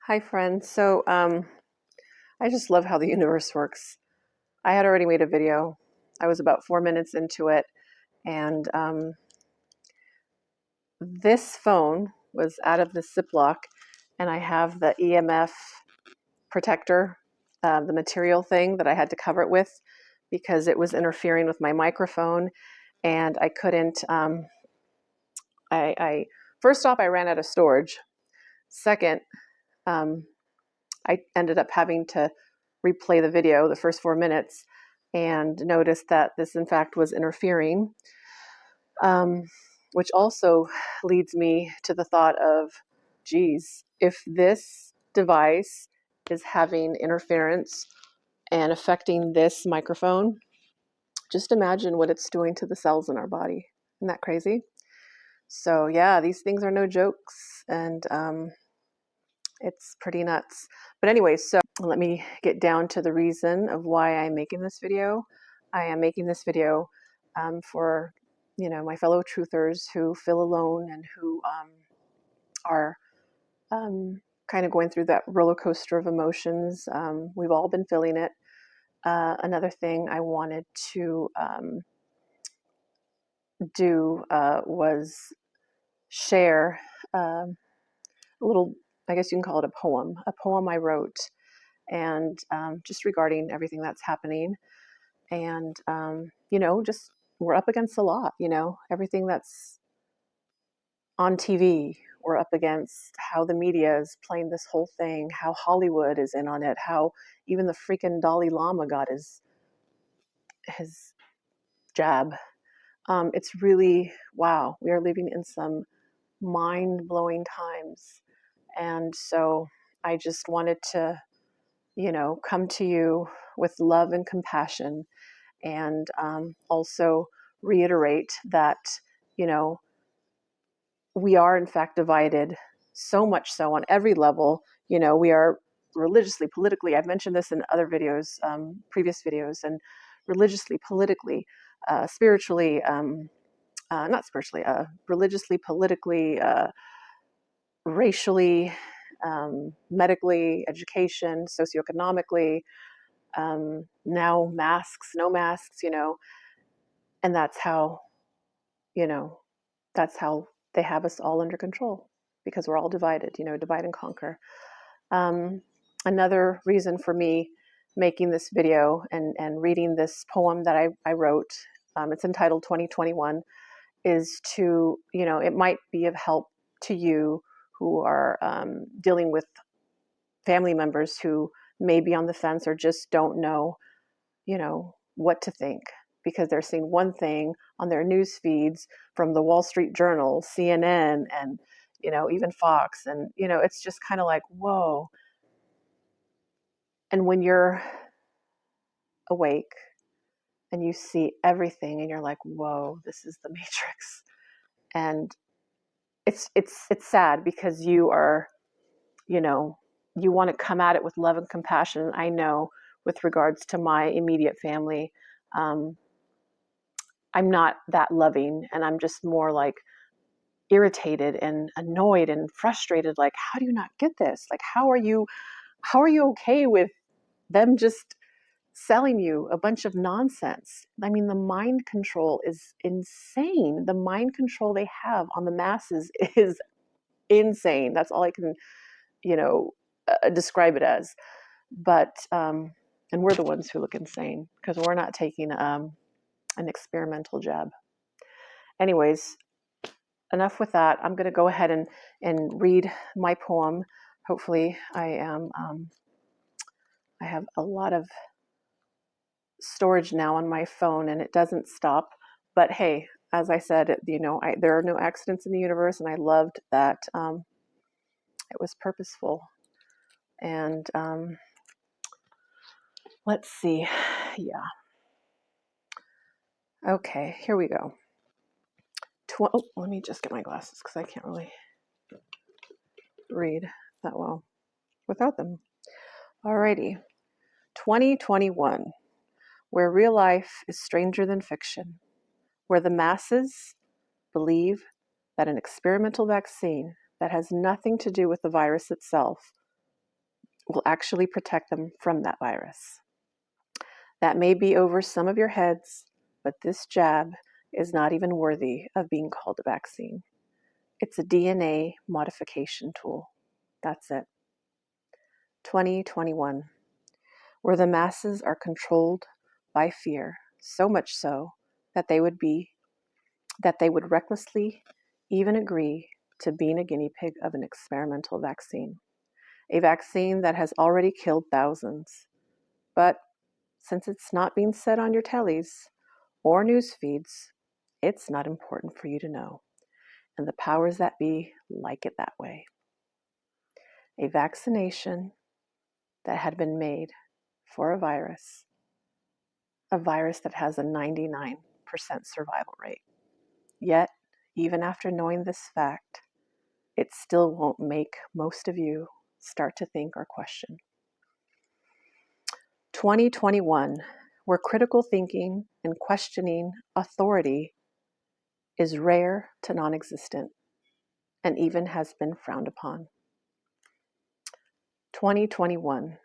Hi, friends. I just love how the universe works. I had already made a video. I was about 4 minutes into it, and this phone was out of the Ziploc, and I have the EMF protector, the material thing that I had to cover it with because it was interfering with my microphone, and I couldn't. I first off, I ran out of storage. Second, um, I ended up having to replay the video, the first 4 minutes, and noticed that this, in fact, was interfering, um, which also leads me to the thought of, geez, if this device is having interference and affecting this microphone, just imagine what it's doing to the cells in our body. Isn't that crazy? So yeah, these things are no jokes, and it's pretty nuts. But anyway, so let me get down to the reason of why I'm making this video. I am making this video for, my fellow truthers who feel alone and who are kind of going through that roller coaster of emotions. We've all been feeling it. Another thing I wanted to do was share a little, I guess you can call it a poem I wrote, and just regarding everything that's happening. And, just we're up against a lot, everything that's on TV. We're up against how the media is playing this whole thing, how Hollywood is in on it, how even the freaking Dalai Lama got his jab. It's really, wow, we are living in some mind-blowing times. And so I just wanted to, come to you with love and compassion, and also reiterate that, you know, we are in fact divided, so much so on every level. We are religiously, politically, I've mentioned this in other videos, previous videos, and religiously, politically, spiritually, not spiritually, religiously, politically, racially, medically, education, socioeconomically, now masks, no masks, and you know, that's how they have us all under control, because we're all divided, divide and conquer. Another reason for me making this video and reading this poem that I wrote, it's entitled 2021, is to, it might be of help to you who are dealing with family members who may be on the fence or just don't know, what to think, because they're seeing one thing on their news feeds from the Wall Street Journal, CNN, and, even Fox. And, it's just kind of like, whoa. And when you're awake and you see everything and you're like, whoa, this is the Matrix. And it's sad because you are, you want to come at it with love and compassion. I know with regards to my immediate family, I'm not that loving, and I'm just more like irritated and annoyed and frustrated. Like, how do you not get this? Like, how are you okay with them just selling you a bunch of nonsense? I mean, the mind control is insane. The mind control they have on the masses is insane. That's all I can, describe it as. But and we're the ones who look insane because we're not taking an experimental jab. Anyways, enough with that. I'm going to go ahead and read my poem. Hopefully, I have a lot of storage now on my phone, and it doesn't stop. But hey, as I said, there are no accidents in the universe, and I loved that it was purposeful. And let's see. Yeah. Okay, here we go. Let me just get my glasses because I can't really read that well without them. Alrighty. 2021, where real life is stranger than fiction, where the masses believe that an experimental vaccine that has nothing to do with the virus itself will actually protect them from that virus. That may be over some of your heads, but this jab is not even worthy of being called a vaccine. It's a DNA modification tool. That's it. 2021, where the masses are controlled by fear, so much so that they would recklessly even agree to being a guinea pig of an experimental vaccine. A vaccine that has already killed thousands. But since it's not being said on your tellies or news feeds, it's not important for you to know. And the powers that be like it that way. A vaccination that had been made for a virus that has a 99% survival rate. Yet, even after knowing this fact, it still won't make most of you start to think or question. 2021, where critical thinking and questioning authority is rare to non-existent and even has been frowned upon. 2021,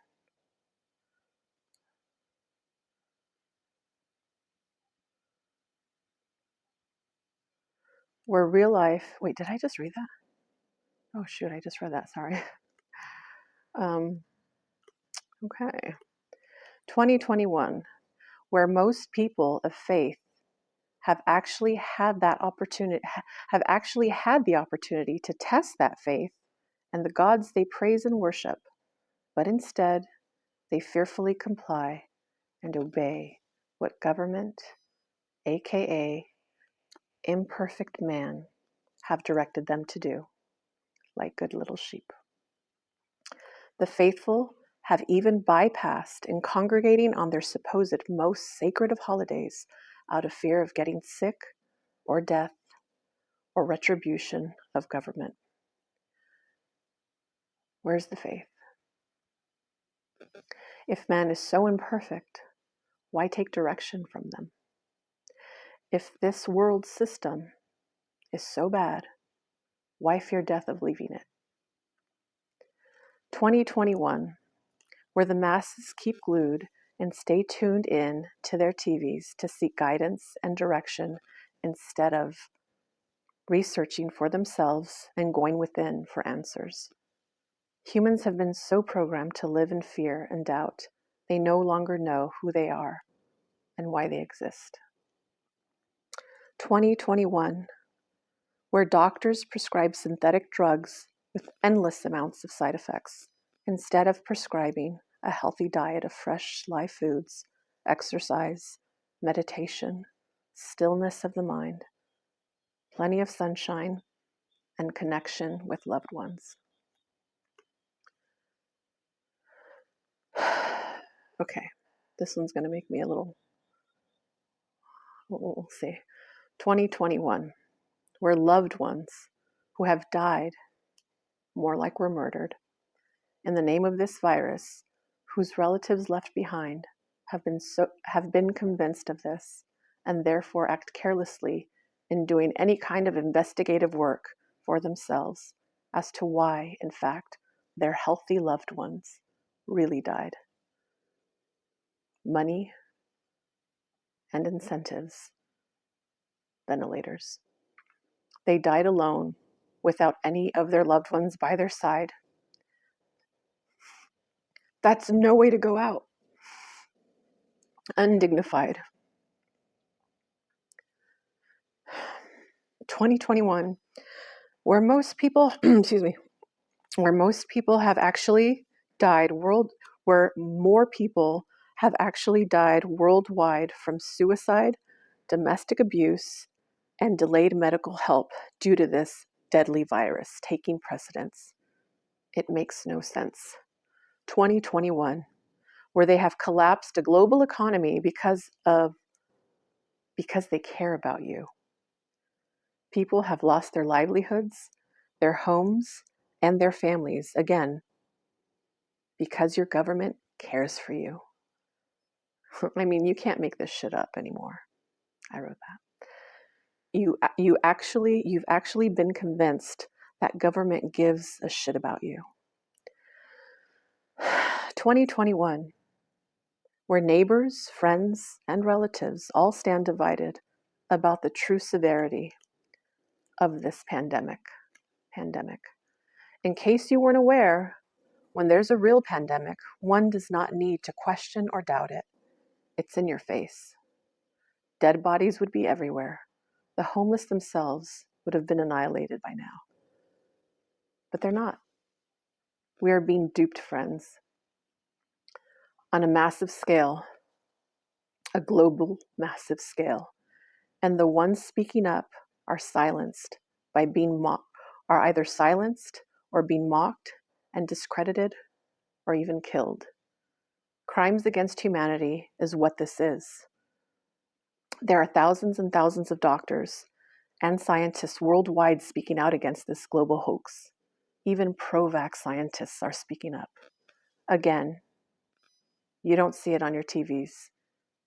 where real life, wait, did I just read that? Oh shoot, I just read that, sorry. Okay. 2021, where most people of faith have actually had the opportunity to test that faith and the gods they praise and worship, but instead they fearfully comply and obey what government, aka imperfect man, have directed them to do, like good little sheep. The faithful have even bypassed in congregating on their supposed most sacred of holidays out of fear of getting sick or death or retribution of government. Where's the faith? If man is so imperfect, why take direction from them? If this world system is so bad, why fear death of leaving it? 2021, where the masses keep glued and stay tuned in to their TVs to seek guidance and direction instead of researching for themselves and going within for answers. Humans have been so programmed to live in fear and doubt, they no longer know who they are and why they exist. 2021, where doctors prescribe synthetic drugs with endless amounts of side effects instead of prescribing a healthy diet of fresh, live foods, exercise, meditation, stillness of the mind, plenty of sunshine, and connection with loved ones. Okay, this one's going to make me a little, we'll see. 2021, where loved ones who have died, more like were murdered, in the name of this virus, whose relatives left behind have been convinced of this and therefore act carelessly in doing any kind of investigative work for themselves as to why, in fact, their healthy loved ones really died. Money and incentives, ventilators. They died alone without any of their loved ones by their side. That's no way to go out. Undignified. 2021, where most people, where most people have actually died where more people have actually died worldwide from suicide, domestic abuse, and delayed medical help due to this deadly virus taking precedence. It makes no sense. 2021, where they have collapsed a global economy because they care about you. People have lost their livelihoods, their homes, and their families, again, because your government cares for you. I mean, you can't make this shit up anymore. I wrote that. You've actually been convinced that government gives a shit about you. 2021, where neighbors, friends, and relatives all stand divided about the true severity of this pandemic. In case you weren't aware, when there's a real pandemic, one does not need to question or doubt it. It's in your face. Dead bodies would be everywhere. The homeless themselves would have been annihilated by now. But they're not. We are being duped, friends, on a massive scale, a global massive scale. And the ones speaking up are silenced by being are either silenced or being mocked and discredited or even killed. Crimes against humanity is what this is. There are thousands and thousands of doctors and scientists worldwide speaking out against this global hoax. Even pro-vax scientists are speaking up. Again, you don't see it on your TVs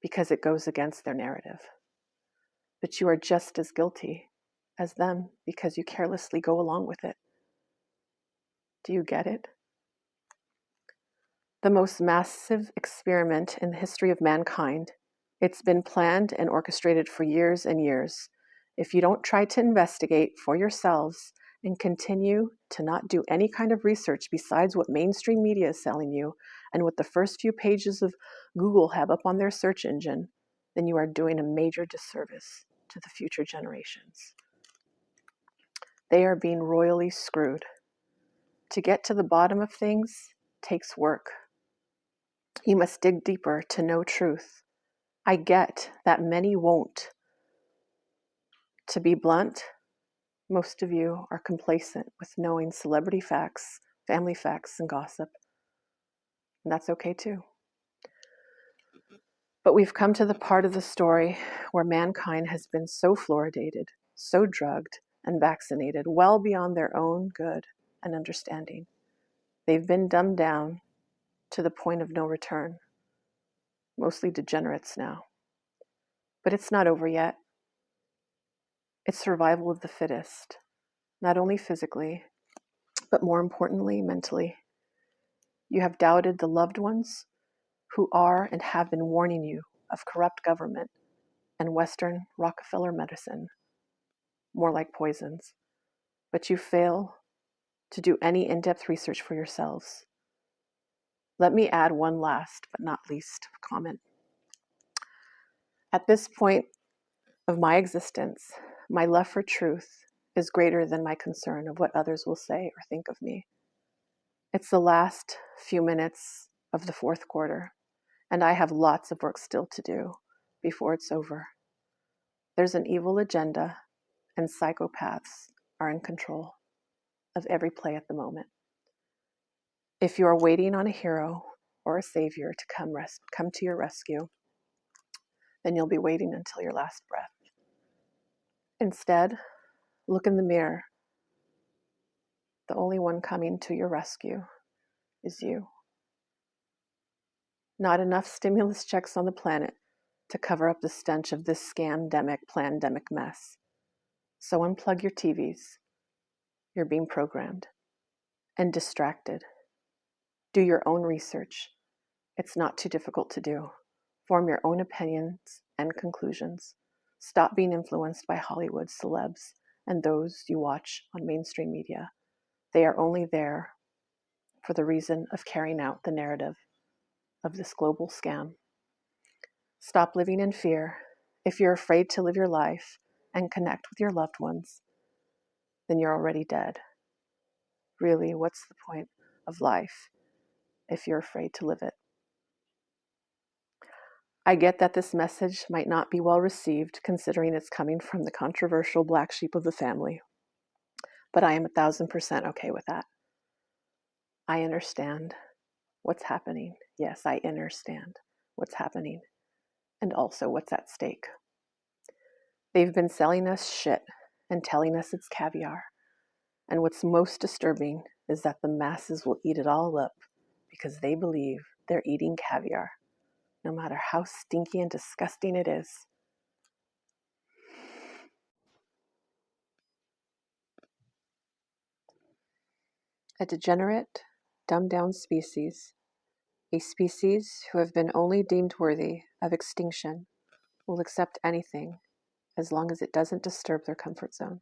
because it goes against their narrative. But you are just as guilty as them because you carelessly go along with it. Do you get it? The most massive experiment in the history of mankind. It's been planned and orchestrated for years and years. If you don't try to investigate for yourselves and continue to not do any kind of research besides what mainstream media is selling you and what the first few pages of Google have up on their search engine, then you are doing a major disservice to the future generations. They are being royally screwed. To get to the bottom of things takes work. You must dig deeper to know truth. I get that many won't. To be blunt, most of you are complacent with knowing celebrity facts, family facts, and gossip. And that's okay too. But we've come to the part of the story where mankind has been so fluoridated, so drugged, and vaccinated well beyond their own good and understanding. They've been dumbed down to the point of no return. Mostly degenerates now. But it's not over yet. It's survival of the fittest, not only physically, but more importantly, mentally. You have doubted the loved ones who are and have been warning you of corrupt government and Western Rockefeller medicine, more like poisons. But you fail to do any in-depth research for yourselves. Let me add one last but not least comment. At this point of my existence, my love for truth is greater than my concern of what others will say or think of me. It's the last few minutes of the fourth quarter, and I have lots of work still to do before it's over. There's an evil agenda, and psychopaths are in control of every play at the moment. If you are waiting on a hero or a savior to come to your rescue, then you'll be waiting until your last breath. Instead, look in the mirror. The only one coming to your rescue is you. Not enough stimulus checks on the planet to cover up the stench of this scandemic, plandemic mess. So unplug your TVs. You're being programmed and distracted. Do your own research. It's not too difficult to do. Form your own opinions and conclusions. Stop being influenced by Hollywood celebs and those you watch on mainstream media. They are only there for the reason of carrying out the narrative of this global scam. Stop living in fear. If you're afraid to live your life and connect with your loved ones, then you're already dead. Really, what's the point of life if you're afraid to live it? I get that this message might not be well received considering it's coming from the controversial black sheep of the family, but I am 1,000% okay with that. I understand what's happening. Yes, I understand what's happening and also what's at stake. They've been selling us shit and telling us it's caviar. And what's most disturbing is that the masses will eat it all up because they believe they're eating caviar, no matter how stinky and disgusting it is. A degenerate, dumbed-down species A species who have been only deemed worthy of extinction will accept anything as long as it doesn't disturb their comfort zone.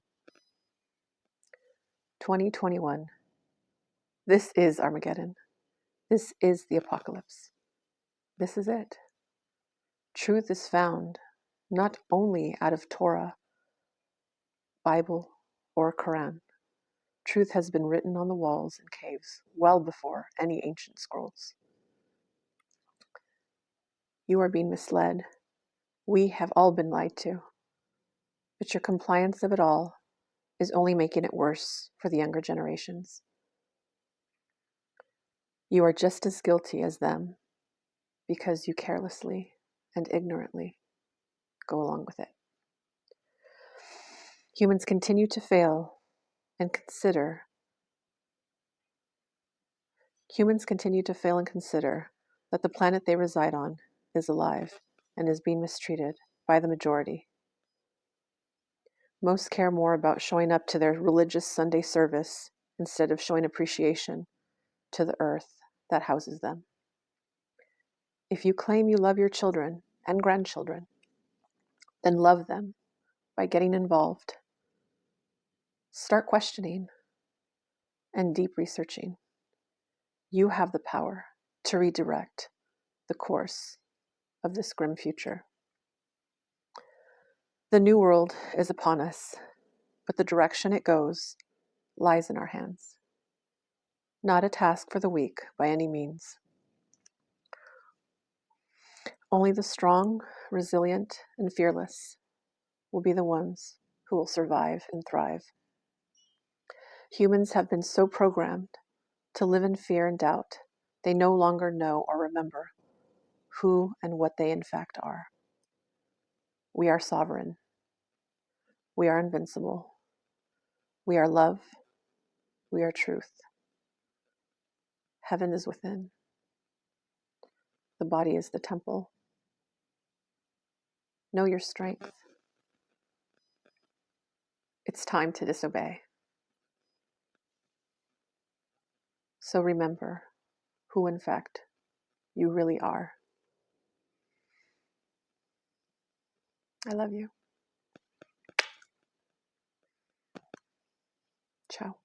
2021. This is Armageddon. This is the apocalypse. This is it. Truth is found not only out of Torah, Bible, or Quran. Truth has been written on the walls and caves well before any ancient scrolls. You are being misled. We have all been lied to. But your compliance of it all is only making it worse for the younger generations. You are just as guilty as them because you carelessly and ignorantly go along with it. Humans continue to fail and consider that the planet they reside on is alive and is being mistreated by the majority. Most care more about showing up to their religious Sunday service instead of showing appreciation to the earth that houses them. If you claim you love your children and grandchildren, then love them by getting involved. Start questioning and deep researching. You have the power to redirect the course of this grim future. The new world is upon us, but the direction it goes lies in our hands. Not a task for the weak by any means. Only the strong, resilient, and fearless will be the ones who will survive and thrive. Humans have been so programmed to live in fear and doubt, they no longer know or remember who and what they in fact are. We are sovereign. We are invincible. We are love. We are truth. Heaven is within. The body is the temple. Know your strength. It's time to disobey. So remember who in fact you really are. I love you. Ciao.